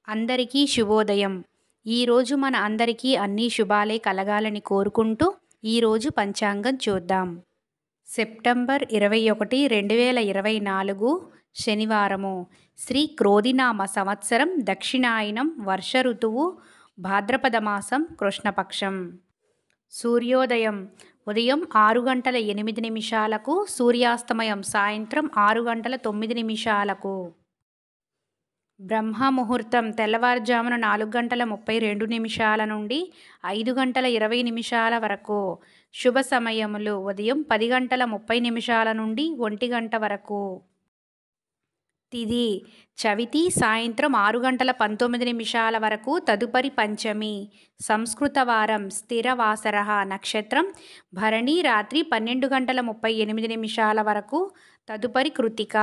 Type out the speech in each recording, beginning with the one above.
అందరికీ శుభోదయం. ఈరోజు మన అందరికీ అన్నీ శుభాలే కలగాలని కోరుకుంటూ ఈరోజు పంచాంగం చూద్దాం. సెప్టెంబర్ 21, 2024 శనివారము. శ్రీ క్రోధినామ సంవత్సరం దక్షిణాయనం, వర్ష ఋతువు, భాద్రపద మాసం, కృష్ణపక్షం. సూర్యోదయం ఉదయం 6:08, సూర్యాస్తమయం సాయంత్రం 6:09. బ్రహ్మ ముహూర్తం తెల్లవారుజామున 4:32 నుండి 5:20 వరకు. శుభ సమయములు ఉదయం 10:30 నుండి 1 వరకు. తిథి చవితి సాయంత్రం 6:19 వరకు. తదుపరి పంచమి. సంస్కృత వారం స్థిరవాసర. నక్షత్రం భరణి రాత్రి 12:38 వరకు. తదుపరి కృతిక.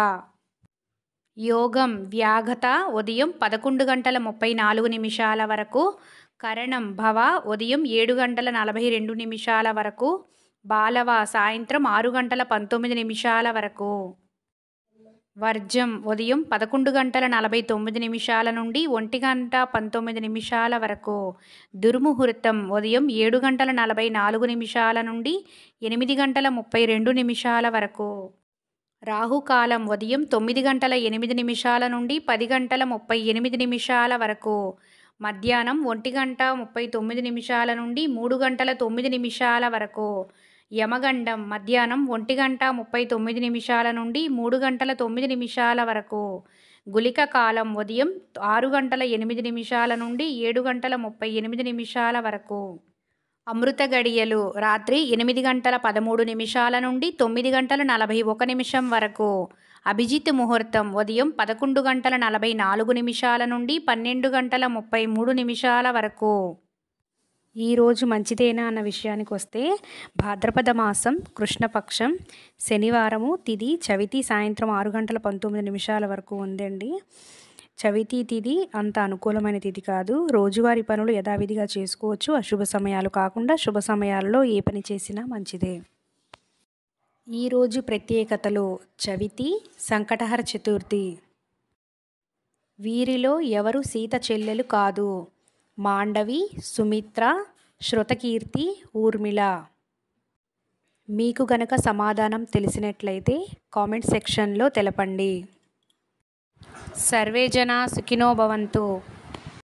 యోగం వ్యాఘత ఉదయం 11:34 వరకు. కరణం భవ ఉదయం 7:42 వరకు. బాలవ సాయంత్రం 6:19 వరకు. వర్జం ఉదయం 11:49 నుండి 1:19 వరకు. దుర్ముహూర్తం ఉదయం 7:44 నుండి 8:32 వరకు. రాహుకాలం ఉదయం 9:08 నుండి 10:38 వరకు. మధ్యాహ్నం 1:39 నుండి 3:09 వరకు. యమగండం మధ్యాహ్నం 1:39 నుండి 3:09 వరకు. గుళిక కాలం ఉదయం 6:08 నుండి 7:38 వరకు. అమృత గడియలు రాత్రి 8:13 నుండి 9:41 వరకు. అభిజిత్ ముహూర్తం ఉదయం 11:44 నుండి 12:33 వరకు. ఈరోజు మంచిదేనా అన్న విషయానికి వస్తే, భాద్రపద మాసం, కృష్ణపక్షం, శనివారము, తిథి చవితి సాయంత్రం 6:19 వరకు ఉందండి. చవితి తిథి అంత అనుకూలమైన తిథి కాదు. రోజువారీ పనులు యథావిధిగా చేసుకోవచ్చు. అశుభ సమయాలు కాకుండా శుభ సమయాల్లో ఏ పని చేసినా మంచిదే. ఈరోజు ప్రత్యేకతలు. చవితి సంకటహర చతుర్థి. వీరిలో ఎవరు సీత చెల్లెలు కాదు. మాండవి, సుమిత్ర, శృతకీర్తి, ఊర్మిళ. మీకు గనక సమాధానం తెలిసినట్లయితే కామెంట్ సెక్షన్లో తెలపండి. సర్వే జనా సుఖినో భవంతు.